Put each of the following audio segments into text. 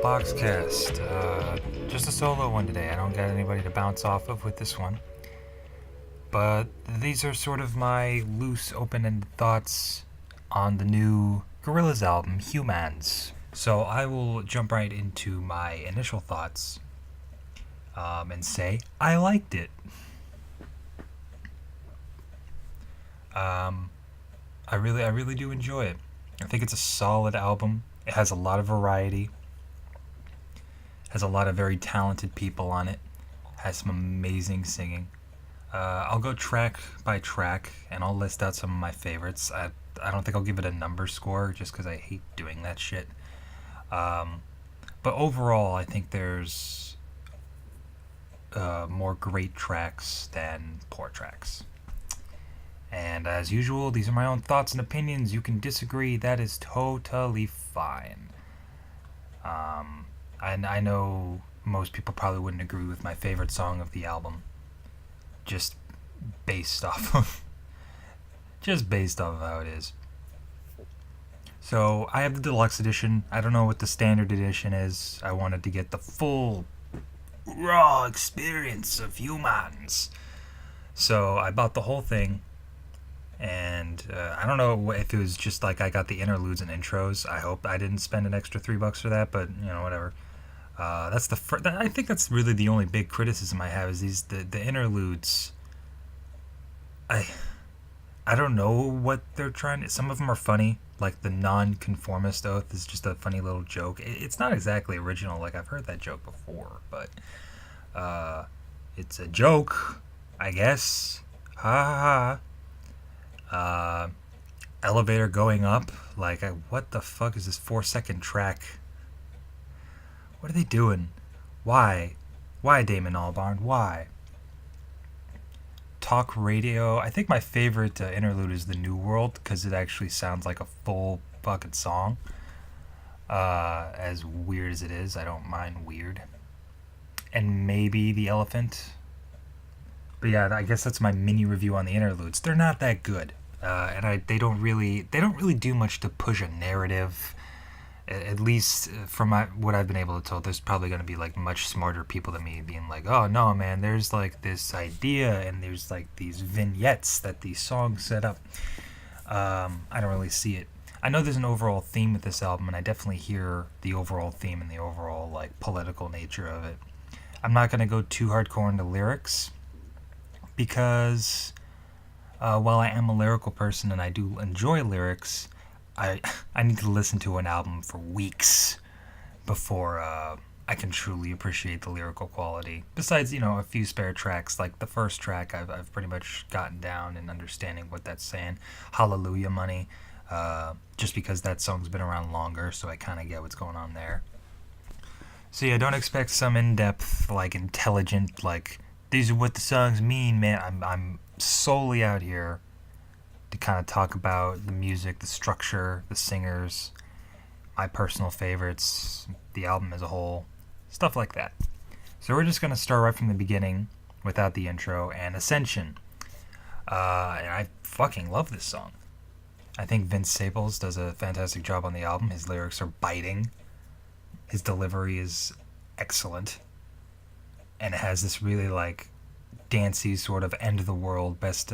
Boxcast. Just a solo one today. I don't got anybody to bounce off of with this one. But these are sort of my loose, open-ended thoughts on the new Gorillaz album, Humanz. So I will jump right into my initial thoughts and say I liked it. I really do enjoy it. I think it's a solid album. It has a lot of variety. Has a lot of very talented people on it. Has some amazing singing. I'll go track by track and I'll list out some of my favorites. I don't think I'll give it a number score just because I hate doing that shit. But overall, I think there's more great tracks than poor tracks. And as usual, these are my own thoughts and opinions. You can disagree. That is totally fine. I know most people probably wouldn't agree with my favorite song of the album. Just based off of how it is. So I have the deluxe edition. I don't know what the standard edition is. I wanted to get the full raw experience of Humanz. So I bought the whole thing. And I don't know if it was just like I got the interludes and intros. I hope I didn't spend an extra $3 for that, but whatever. I think that's really the only big criticism I have is the interludes. I don't know what they're trying to. Some of them are funny, like the non-conformist oath is just a funny little joke. It's not exactly original. Like I've heard that joke before, but it's a joke, I guess. Ha ha ha. Elevator going up, like what the fuck is this 4-second track? What are they doing? Why Damon Albarn? Why? Talk radio. I think my favorite interlude is the New World because it actually sounds like a full fucking song. As weird as it is, I don't mind weird. And maybe the Elephant. But yeah, I guess that's my mini review on the interludes. They're not that good, and they don't really do much to push a narrative. At least from what I've been able to tell, there's probably going to be like much smarter people than me being like, oh no man, there's like this idea and there's like these vignettes that these songs set up. I don't really see it. I know there's an overall theme with this album, and I definitely hear the overall theme and the overall like political nature of it. I'm not going to go too hardcore into lyrics. Because while I am a lyrical person and I do enjoy lyrics, I need to listen to an album for weeks before I can truly appreciate the lyrical quality. Besides, a few spare tracks, like the first track I've pretty much gotten down in understanding what that's saying. Hallelujah Money, just because that song's been around longer, so I kind of get what's going on there. So yeah, don't expect some in-depth, like intelligent, like these are what the songs mean, man. I'm solely out here to kind of talk about the music, the structure, the singers, my personal favorites, the album as a whole, stuff like that. So we're just going to start right from the beginning without the intro and Ascension. And I fucking love this song. I think Vince Staples does a fantastic job on the album. His lyrics are biting. His delivery is excellent. And it has this really like dancey sort of end of the world, best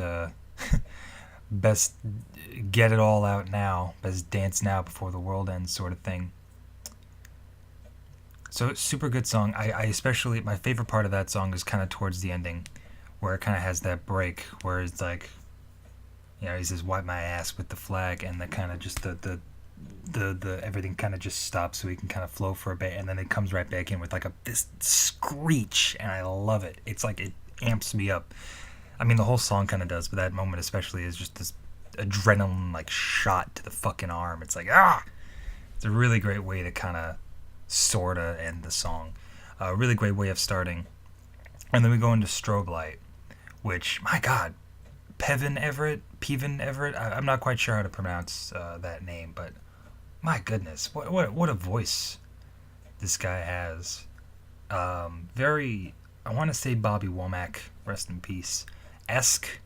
get it all out now, best dance now before the world ends sort of thing. So super good song. I especially, my favorite part of that song is kind of towards the ending, where it kind of has that break where it's like, he says wipe my ass with the flag, and then kind of just the everything kind of just stops so he can kind of flow for a bit, and then it comes right back in with like this screech, and I love it. It's like it amps me up. I mean, the whole song kind of does, but that moment especially is just this adrenaline like shot to the fucking arm. It's like it's a really great way to kind of sorta end the song. A really great way of starting. And then we go into Strobe Light, which, my god, Peven Everett, I'm not quite sure how to pronounce that name, but my goodness, what a voice this guy has. Very, I want to say Bobby Womack, rest in peace, esque,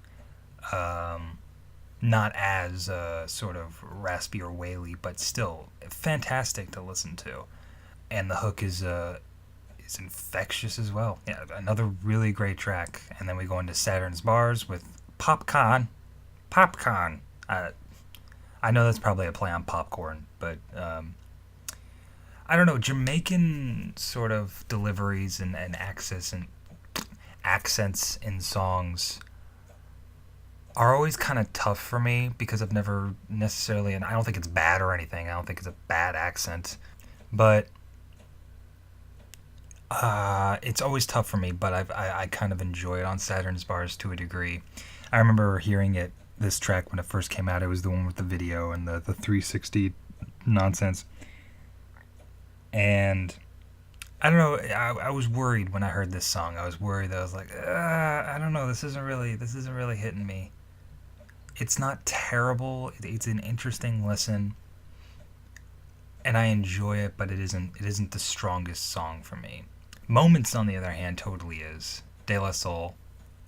not as sort of raspy or waily, but still fantastic to listen to. and the hook is infectious as well. Yeah, another really great track. And then we go into Saturn's Bars with Popcorn. Popcorn. I know that's probably a play on popcorn, but I don't know. Jamaican sort of deliveries and accents in songs are always kind of tough for me because I've never necessarily, and I don't think it's bad or anything. I don't think it's a bad accent, but it's always tough for me. But I kind of enjoy it on Saturn's Bars to a degree. I remember hearing this track when it first came out. It was the one with the video and the 360 nonsense, and I don't know. I was worried when I heard this song. I was worried. I was like, I don't know. This isn't really hitting me. It's not terrible. It's an interesting listen, and I enjoy it. But it isn't the strongest song for me. Moments, on the other hand, totally is. De La Soul,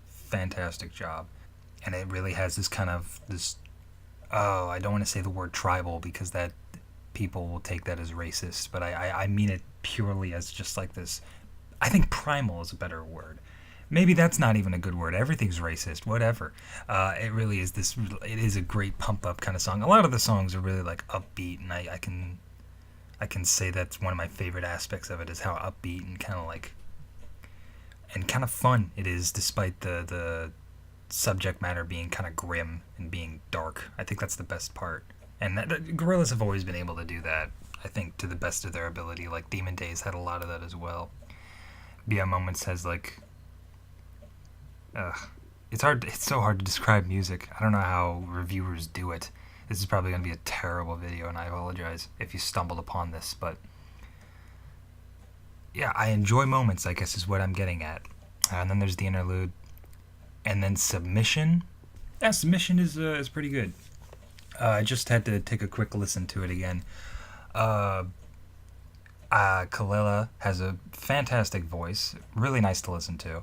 fantastic job, and it really has this kind of this. Oh, I don't want to say the word tribal because that people will take that as racist, but I mean it purely as just like this. I think primal is a better word. Maybe that's not even a good word. Everything's racist, whatever. It really is this. It is a great pump up kind of song. A lot of the songs are really like upbeat, and I can say that's one of my favorite aspects of it is how upbeat and kind of like and kind of fun it is, despite the subject matter being kind of grim and being dark. I think that's the best part. And Gorillaz have always been able to do that, I think, to the best of their ability. Like, Demon Days had a lot of that as well. BM Moments has, like... It's so hard to describe music. I don't know how reviewers do it. This is probably going to be a terrible video, and I apologize if you stumbled upon this, but... Yeah, I enjoy Moments, I guess, is what I'm getting at. And then there's the interlude. And then Submission. Yeah, Submission is pretty good. I just had to take a quick listen to it again. Kalela has a fantastic voice, really nice to listen to.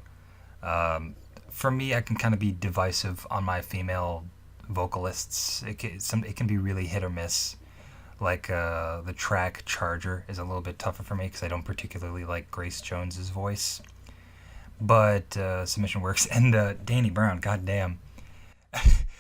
For me, I can kind of be divisive on my female vocalists. It can be really hit or miss. Like the track Charger is a little bit tougher for me because I don't particularly like Grace Jones's voice. But Submission works. And Danny Brown, goddamn.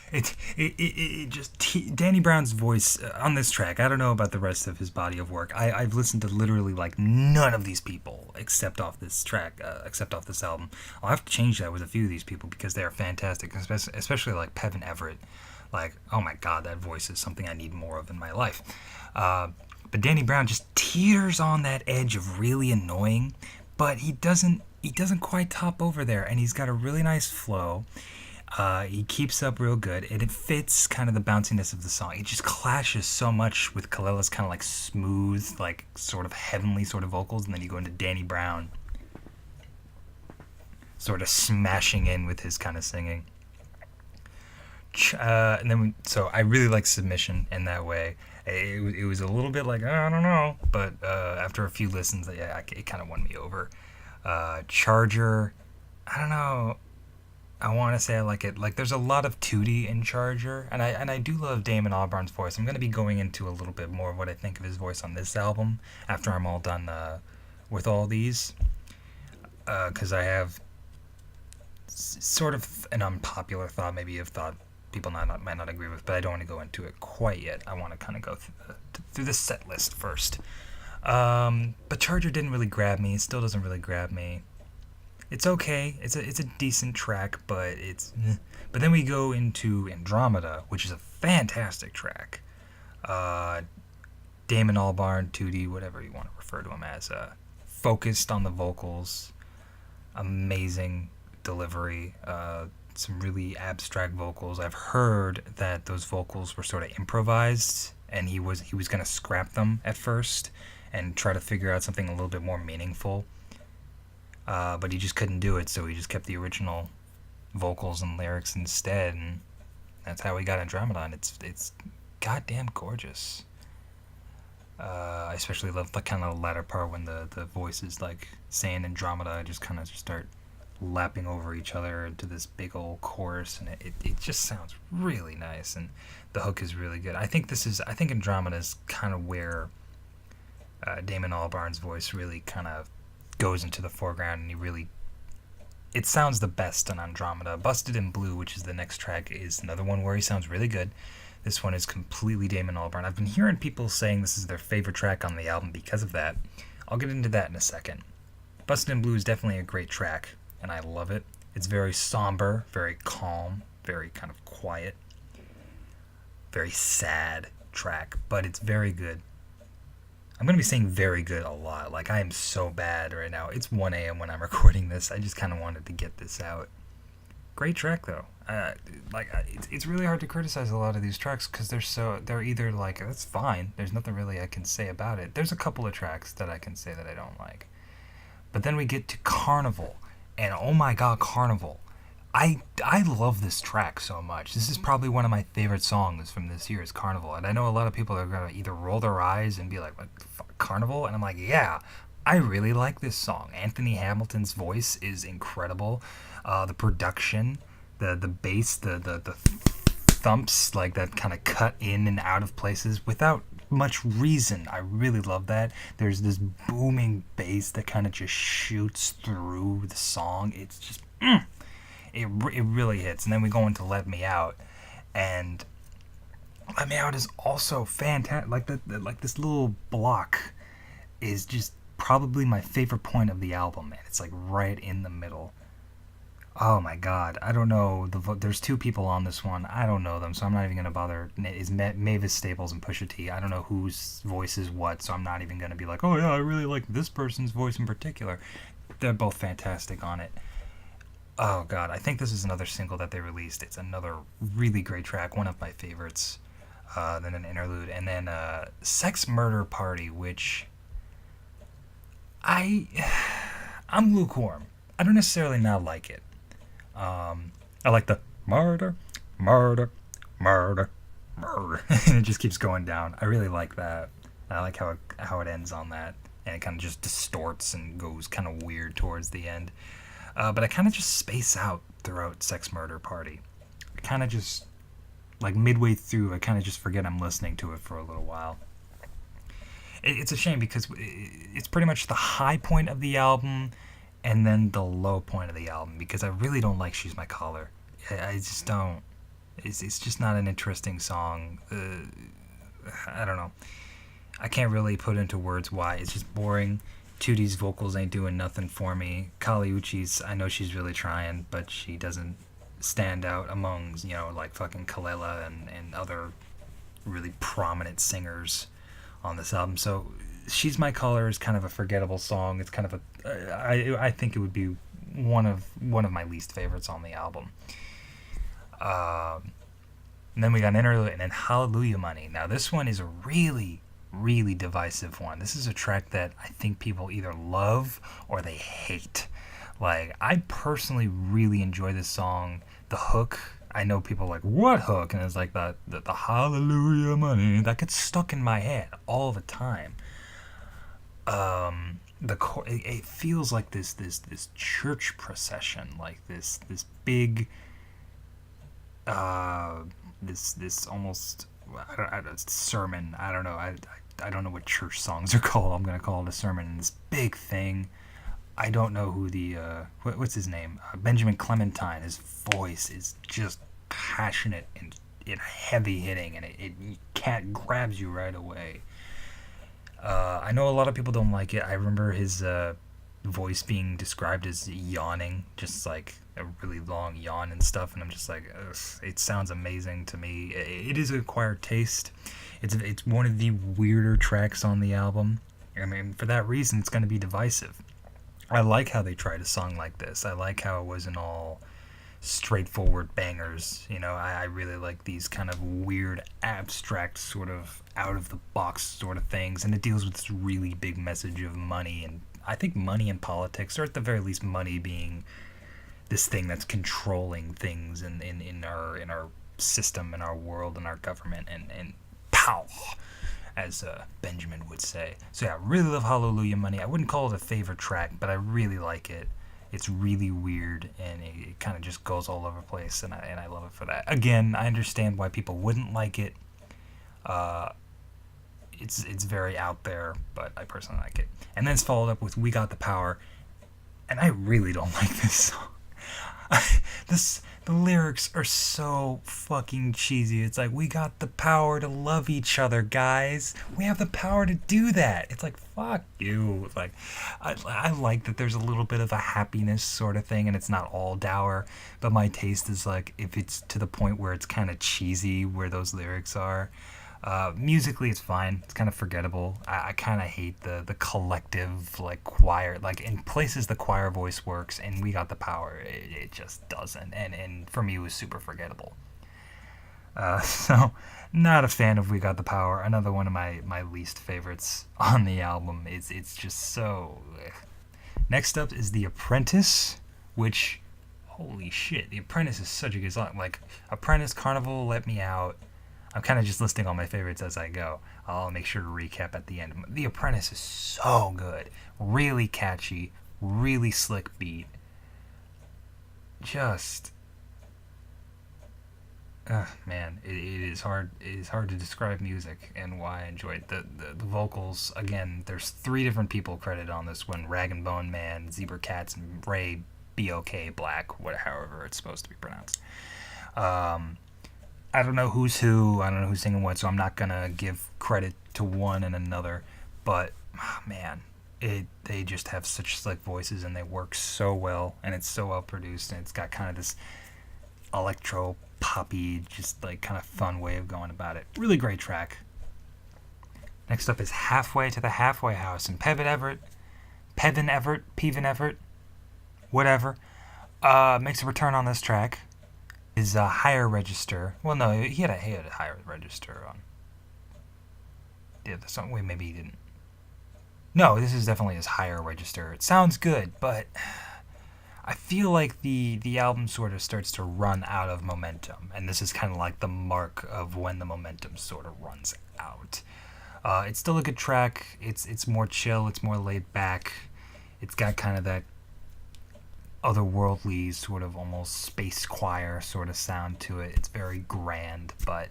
It just Danny Brown's voice on this track. I don't know about the rest of his body of work. I've listened to literally like none of these people except off this track, except off this album. I'll have to change that with a few of these people because they are fantastic, especially like Pevin Everett. Like, oh my god, that voice is something I need more of in my life. But Danny Brown just teeters on that edge of really annoying, but he doesn't quite top over there, and he's got a really nice flow. He keeps up real good, and it fits kind of the bounciness of the song. It just clashes so much with Kalela's kind of like smooth, like sort of heavenly sort of vocals, and then you go into Danny Brown sort of smashing in with his kind of singing. So I really like Submission in that way. It was a little bit like, I don't know, but after a few listens, yeah, it kind of won me over. Charger, I don't know. I want to say I like it. Like, there's a lot of Tootie in Charger, and I do love Damon Albarn's voice. I'm going to be going into a little bit more of what I think of his voice on this album after I'm all done with all these, because I have sort of an unpopular thought, maybe you've thought people might not agree with, but I don't want to go into it quite yet. I want to kind of go through the set list first. But Charger didn't really grab me. It still doesn't really grab me. It's okay. It's a decent track, but it's... But then we go into Andromeda, which is a fantastic track. Damon Albarn, Tootie, whatever you want to refer to him as, focused on the vocals, amazing delivery, some really abstract vocals. I've heard that those vocals were sort of improvised, and he was going to scrap them at first and try to figure out something a little bit more meaningful. But he just couldn't do it, so he just kept the original vocals and lyrics instead, and that's how we got Andromeda, and it's goddamn gorgeous. I especially love the kind of latter part when the voices like saying Andromeda just kind of start lapping over each other into this big old chorus, and it just sounds really nice, and the hook is really good. I think Andromeda is kind of where Damon Albarn's voice really kind of goes into the foreground, and it sounds the best on Andromeda. Busted in Blue, which is the next track, is another one where he sounds really good. This one is completely Damon Albarn. I've been hearing people saying this is their favorite track on the album because of that. I'll get into that in a second. Busted in Blue is definitely a great track, and I love it. It's very somber, very calm, very kind of quiet, very sad track, but it's very good. I'm going to be saying very good a lot. Like, I am so bad right now. It's 1 a.m. when I'm recording this. I just kind of wanted to get this out. Great track, though. It's really hard to criticize a lot of these tracks because they're either like, that's fine. There's nothing really I can say about it. There's a couple of tracks that I can say that I don't like. But then we get to Carnival. And oh my god, Carnival. I love this track so much. This is probably one of my favorite songs from this year is Carnival. And I know a lot of people are going to either roll their eyes and be like, what the fuck, Carnival? And I'm like, yeah, I really like this song. Anthony Hamilton's voice is incredible. The production, the bass, the thumps, like that kind of cut in and out of places without much reason. I really love that. There's this booming bass that kind of just shoots through the song. It's just... It really hits. And then we go into Let Me Out, and Let Me Out is also fantastic. Like this little block is just probably my favorite point of the album, and it's like right in the middle. Oh my god, I don't know. There's two people on this one. I don't know them, so I'm not even gonna bother. Is Mavis Staples and Pusha T. I don't know whose voice is what, so I'm not even gonna be like, oh yeah, I really like this person's voice in particular. They're both fantastic on it. Oh god, I think this is another single that they released. It's another really great track, one of my favorites. Then an interlude, and then Sex Murder Party, which I'm lukewarm. I don't necessarily not like it. I like the murder, murder, murder, murder, and it just keeps going down. I really like that. I like how it ends on that, and it kind of just distorts and goes kind of weird towards the end. But I kind of just space out throughout Sex Murder Party. I kind of just, like midway through, I kind of just forget I'm listening to it for a little while. It's a shame because it's pretty much the high point of the album and then the low point of the album, because I really don't like She's My Collar. I just don't. It's just not an interesting song. I don't know. I can't really put into words why. It's just boring. Tootie's vocals ain't doing nothing for me. Kali Uchis, I know she's really trying, but she doesn't stand out among, like fucking Kalela and other really prominent singers on this album. So She's My Color is kind of a forgettable song. It's kind of I think it would be one of my least favorites on the album. And then we got an interlude, and then Hallelujah Money. Now this one is a really divisive one. This is a track that I think people either love or they hate. Like, I personally really enjoy this song. The hook, I know people are like, what hook? And it's like the Hallelujah Money that gets stuck in my head all the time. It feels like this church procession, like this big this almost sermon. I don't know. I don't know what church songs are called. I'm gonna call it a sermon. And this big thing. I don't know who the what's his name? Benjamin Clementine. His voice is just passionate and heavy hitting, and it grabs you right away. I know a lot of people don't like it. I remember his voice being described as yawning, just like a really long yawn and stuff, and I'm just like, ugh, it sounds amazing to me. It is an acquired taste. It's one of the weirder tracks on the album. I mean, for that reason, it's going to be divisive. I like how they tried a song like this. I like how it wasn't all straightforward bangers. I really like these kind of weird, abstract, sort of out-of-the-box sort of things, and it deals with this really big message of money, and I think money and politics, or at the very least money being this thing that's controlling things in our system, in our world, in our government, and pow, as Benjamin would say. So yeah, I really love Hallelujah Money. I wouldn't call it a favorite track, but I really like it. It's really weird, and it kind of just goes all over the place, and I love it for that. Again, I understand why people wouldn't like it. it's very out there, but I personally like it. And then it's followed up with "We Got the Power," and I really don't like this song. The lyrics are so fucking cheesy. It's like, we got the power to love each other, guys. We have the power to do that. It's like, fuck you. It's like, I like that there's a little bit of a happiness sort of thing, and it's not all dour. But my taste is like, if it's to the point where it's kind of cheesy, where those lyrics are. Musically, it's fine. It's kind of forgettable. I kind of hate the collective like choir. Like in places the choir voice works, and We Got the Power, it just doesn't. And for me, it was super forgettable. So, not a fan of We Got the Power. Another one of my least favorites on the album. It's just so. Ugh. Next up is The Apprentice, which, holy shit, The Apprentice is such a good song. Like Apprentice, Carnival, Let Me Out. I'm kind of just listing all my favorites as I go. I'll make sure to recap at the end. The Apprentice is so good. Really catchy. Really slick beat. Just... man, it is hard. It is hard to describe music and why I enjoy it. The vocals, again, there's 3 different people credited on this one. Rag and Bone Man, Zebra Cats, and Ray B.O.K. Black, however it's supposed to be pronounced. I don't know who's who. I don't know who's singing what, so I'm not gonna give credit to one and another. But man, they just have such slick voices and they work so well, and it's so well produced, and it's got kind of this electro poppy, just like kind of fun way of going about it. Really great track. Next up is Halfway to the Halfway House, and Peven Everett, whatever, makes a return on this track. His higher register. Well, no, he had a higher register on. Yeah, the song. Wait, maybe he didn't. No, this is definitely his higher register. It sounds good, but I feel like the album sort of starts to run out of momentum, and this is kind of like the mark of when the momentum sort of runs out. It's still a good track. It's more chill. It's more laid back. It's got kind of that otherworldly sort of almost space choir sort of sound to it. It's very grand, but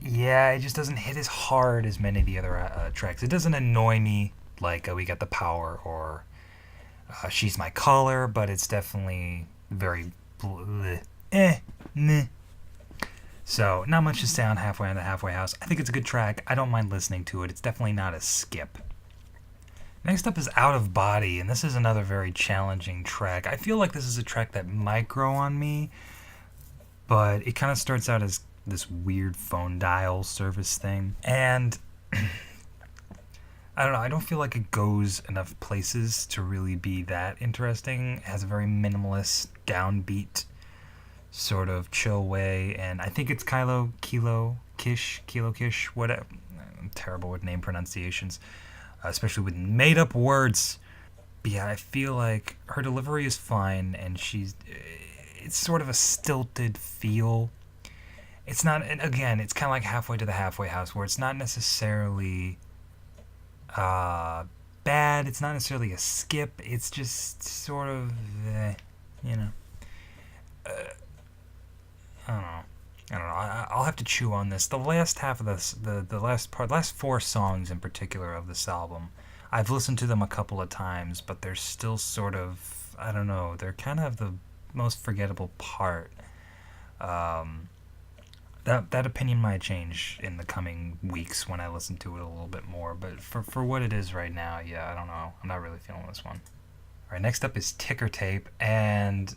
yeah, it just doesn't hit as hard as many of the other tracks. It doesn't annoy me like We Got the Power or She's My Color, but it's definitely very meh. So not much to say on Halfway on the Halfway House. I think it's a good track. I don't mind listening to it. It's definitely not a skip. Next up is Out of Body, and this is another very challenging track. I feel like this is a track that might grow on me, but it kind of starts out as this weird phone dial service thing. And I don't know, I don't feel like it goes enough places to really be that interesting. It has a very minimalist, downbeat, sort of chill way, and I think it's Kilo Kish, whatever. I'm terrible with name pronunciations. Especially with made-up words. But yeah, I feel like her delivery is fine, and it's sort of a stilted feel. It's not, and again, it's kind of like Halfway to the Halfway House, where it's not necessarily bad, it's not necessarily a skip, it's just sort of, you know. I don't know. I'll have to chew on this. The last half of this, the last 4 songs in particular of this album, I've listened to them a couple of times, but they're still sort of, I don't know, they're kind of the most forgettable part. That opinion might change in the coming weeks when I listen to it a little bit more, but for what it is right now, yeah, I don't know. I'm not really feeling this one. All right, next up is Ticker Tape, and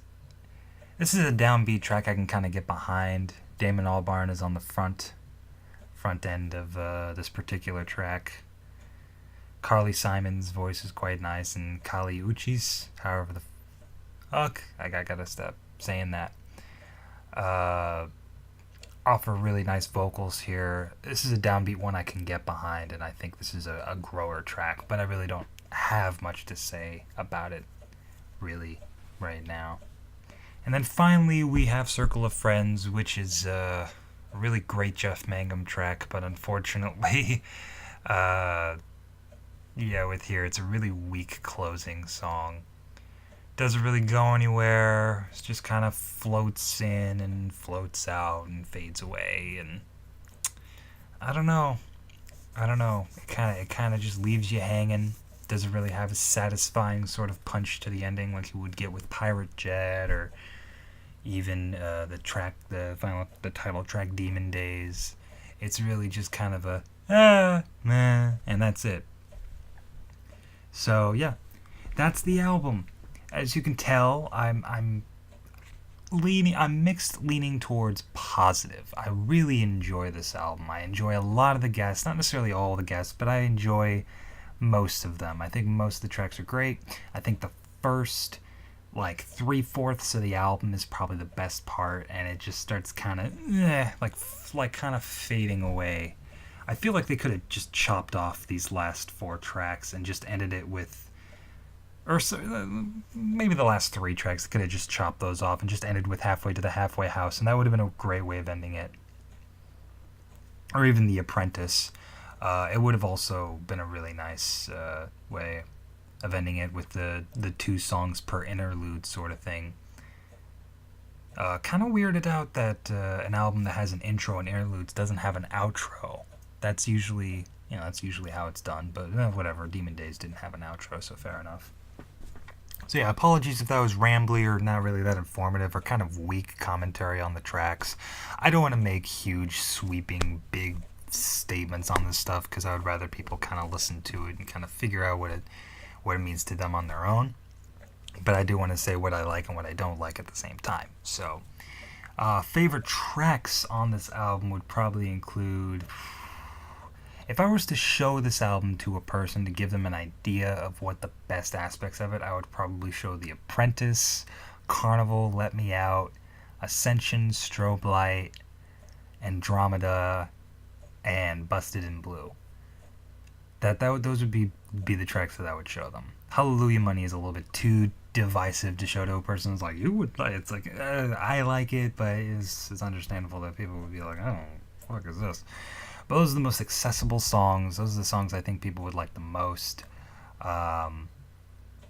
this is a downbeat track I can kind of get behind. Damon Albarn is on the front end of this particular track. Carly Simon's voice is quite nice, and Kali Uchis, however the fuck, I gotta stop saying that. Offer really nice vocals here. This is a downbeat one I can get behind, and I think this is a grower track, but I really don't have much to say about it really right now. And then finally we have Circle of Friends, which is a really great Jeff Mangum track, but unfortunately, with here, it's a really weak closing song. Doesn't really go anywhere. It just kind of floats in and floats out and fades away, and I don't know. I don't know. It kind of just leaves you hanging. Doesn't really have a satisfying sort of punch to the ending like you would get with Pirate Jet or even the title track Demon Days. It's really just kind of a meh, and that's it. So yeah, that's the album. As you can tell, I'm mixed leaning towards positive. I really enjoy this album. I enjoy a lot of the guests, not necessarily all the guests, but I enjoy most of them. I think most of the tracks are great. I think the first like 3/4 of the album is probably the best part, and it just starts kind of like kind of fading away. I feel like they could have just chopped off these last four tracks and just ended it with, or so, maybe the last three tracks could have just chopped those off and just ended with Halfway to the Halfway House, and that would have been a great way of ending it. Or even The Apprentice. It would have also been a really nice way of ending it with the two songs per interlude sort of thing. Kind of weirded out that an album that has an intro and interludes doesn't have an outro. That's usually how it's done. But whatever. Demon Days didn't have an outro, so fair enough. So yeah, apologies if that was rambly or not really that informative or kind of weak commentary on the tracks. I don't want to make huge, sweeping, big statements on this stuff because I would rather people kind of listen to it and kind of figure out what it means to them on their own. But I do want to say what I like and what I don't like at the same time. So, favorite tracks on this album would probably include. If I was to show this album to a person to give them an idea of what the best aspects of it, I would probably show The Apprentice, Carnival, Let Me Out, Ascension, Strobe Light, Andromeda, and Busted in Blue. Those would be the tracks that I would show them. Hallelujah Money is a little bit too divisive to show to a person. It's like, you would like, it's like, I like it, but it's understandable that people would be like, oh, what the fuck is this? But those are the most accessible songs. Those are the songs I think people would like the most. And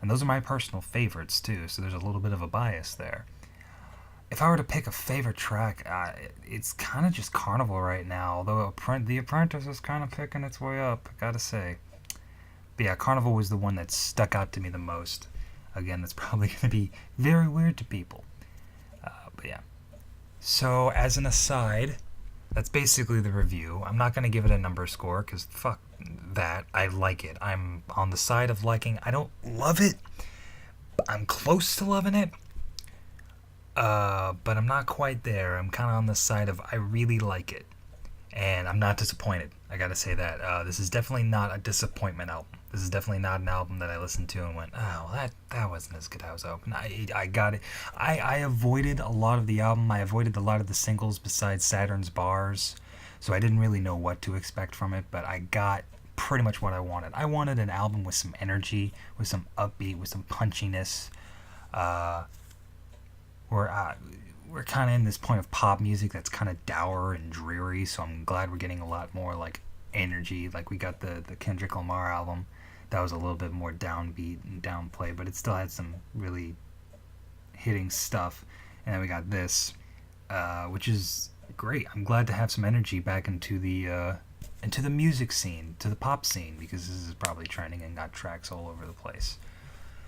those are my personal favorites, too, so there's a little bit of a bias there. If I were to pick a favorite track, it's kind of just Carnival right now, although The Apprentice is kind of picking its way up, I gotta say. But yeah, Carnival was the one that stuck out to me the most. Again, that's probably going to be very weird to people. But yeah. So, as an aside, that's basically the review. I'm not going to give it a number score because fuck that. I like it. I'm on the side of liking. I don't love it. I'm close to loving it. But I'm not quite there. I'm kind of on the side of I really like it. And I'm not disappointed. I gotta say that. This is definitely not a disappointment album. This is definitely not an album that I listened to and went, oh, that wasn't as good as I was hoping. I got it. I avoided a lot of the album. I avoided a lot of the singles besides Saturn's Bars. So I didn't really know what to expect from it, but I got pretty much what I wanted. I wanted an album with some energy, with some upbeat, with some punchiness. We're kind of in this point of pop music that's kind of dour and dreary, so I'm glad we're getting a lot more like energy. Like we got the Kendrick Lamar album that was a little bit more downbeat and downplay, but it still had some really hitting stuff. And then we got this, which is great. I'm glad to have some energy back into the music scene, to the pop scene, because this is probably trending and got tracks all over the place.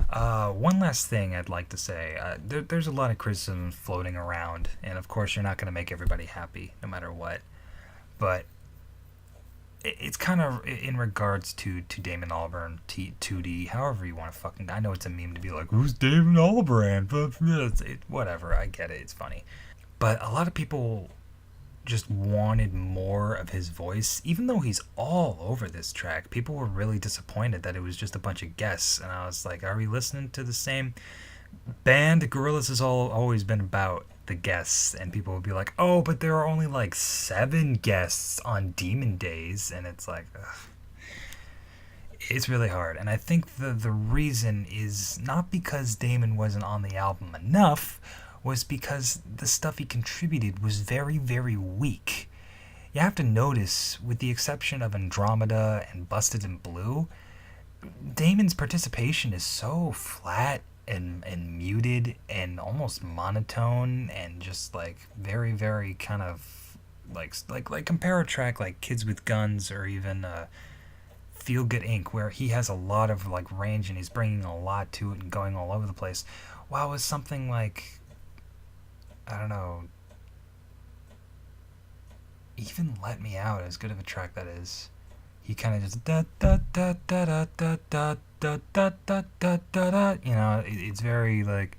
One last thing I'd like to say. There's a lot of criticism floating around, and of course you're not going to make everybody happy no matter what. But it's kind of in regards to Damon Albarn, 2D, however you want to fucking... I know it's a meme to be like, who's Damon Albarn? But whatever, I get it, it's funny. But a lot of people just wanted more of his voice, even though he's all over this track. People were really disappointed that it was just a bunch of guests, and I was like, are we listening to the same band? Gorillaz has always been about the guests, and people would be like, oh, but there are only like 7 guests on Demon Days, and it's like, ugh. It's really hard. And I think the reason is not because Damon wasn't on the album enough, was because the stuff he contributed was very, very weak. You have to notice, with the exception of Andromeda and Busted in Blue, Damon's participation is so flat and muted and almost monotone and just like very, very kind of like compare a track like Kids with Guns or even Feel Good Inc., where he has a lot of like range and he's bringing a lot to it and going all over the place. Wow, was something like, I don't know, even Let Me Out, as good of a track that is. He kind of just da da da da da da da da da da da da. You know, it's very like,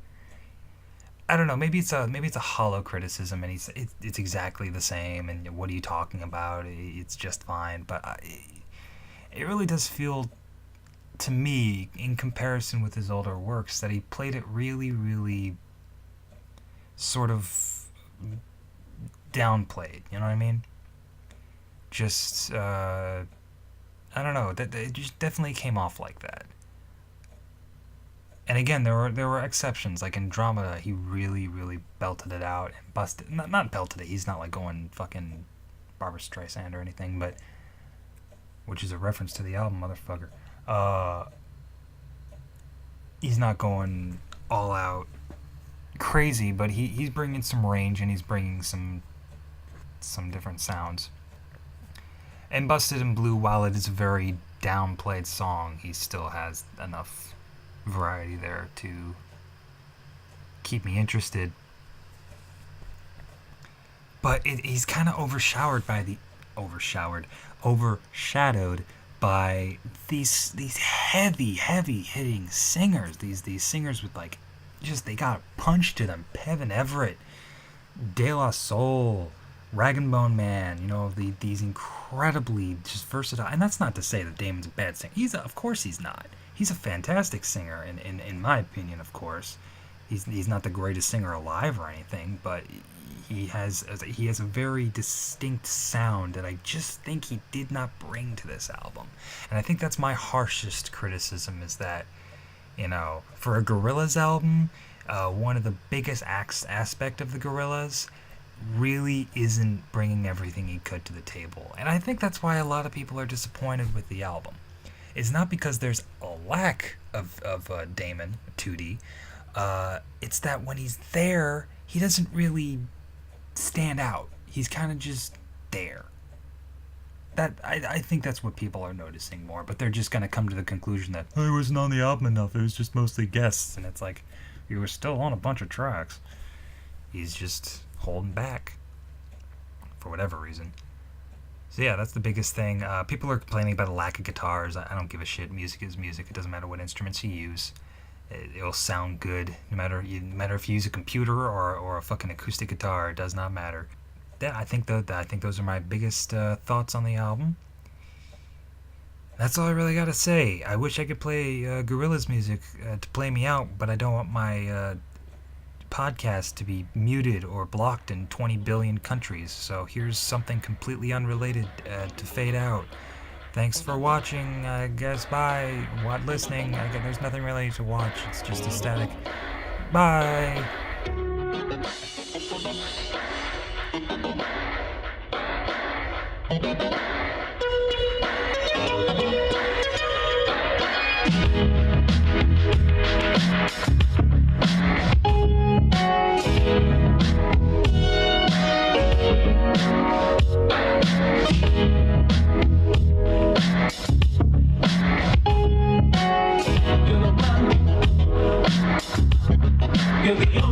I don't know. Maybe it's a hollow criticism, and it's exactly the same. And what are you talking about? It's just fine. But it really does feel to me, in comparison with his older works, that he played it really, really sort of downplayed. You know what I mean? Just I don't know. That it just definitely came off like that. And again, there were exceptions. Like Andromeda, he really, really belted it out and busted. Not belted it. He's not like going fucking Barbra Streisand or anything, but which is a reference to the album, motherfucker. He's not going all out crazy, but he's bringing some range and he's bringing some different sounds. And Busted in Blue, while it is a very downplayed song, he still has enough variety there to keep me interested. But he's kind of overshadowed by these heavy hitting singers. These singers with like, just, they got a punch to them. Kevin Everett, De La Soul, Rag and Bone Man, you know, these incredibly just versatile. And that's not to say that Damon's a bad singer. Of course he's not. He's a fantastic singer, in my opinion, of course. He's not the greatest singer alive or anything, but he has a very distinct sound that I just think he did not bring to this album. And I think that's my harshest criticism, is that, you know, for a Gorillaz album, one of the biggest aspect of the Gorillaz really isn't bringing everything he could to the table. And I think that's why a lot of people are disappointed with the album. It's not because there's a lack of Damon, 2D. It's that when he's there, he doesn't really stand out. He's kind of just there. I think that's what people are noticing more, but they're just going to come to the conclusion that, oh, he wasn't on the album enough, it was just mostly guests. And it's like, he was still on a bunch of tracks. He's just holding back for whatever reason. So yeah, that's the biggest thing. People are complaining about a lack of guitars. I don't give a shit. Music is music. It doesn't matter what instruments you use. It'll sound good no matter if you use a computer or a fucking acoustic guitar. It does not matter. Yeah, I think those are my biggest thoughts on the album. That's all I really gotta say. I wish I could play Gorillaz music to play me out, but I don't want my podcast to be muted or blocked in 20 billion countries. So here's something completely unrelated to fade out. Thanks for watching, I guess. Bye. What listening? There's nothing really to watch. It's just a static. Bye. You're the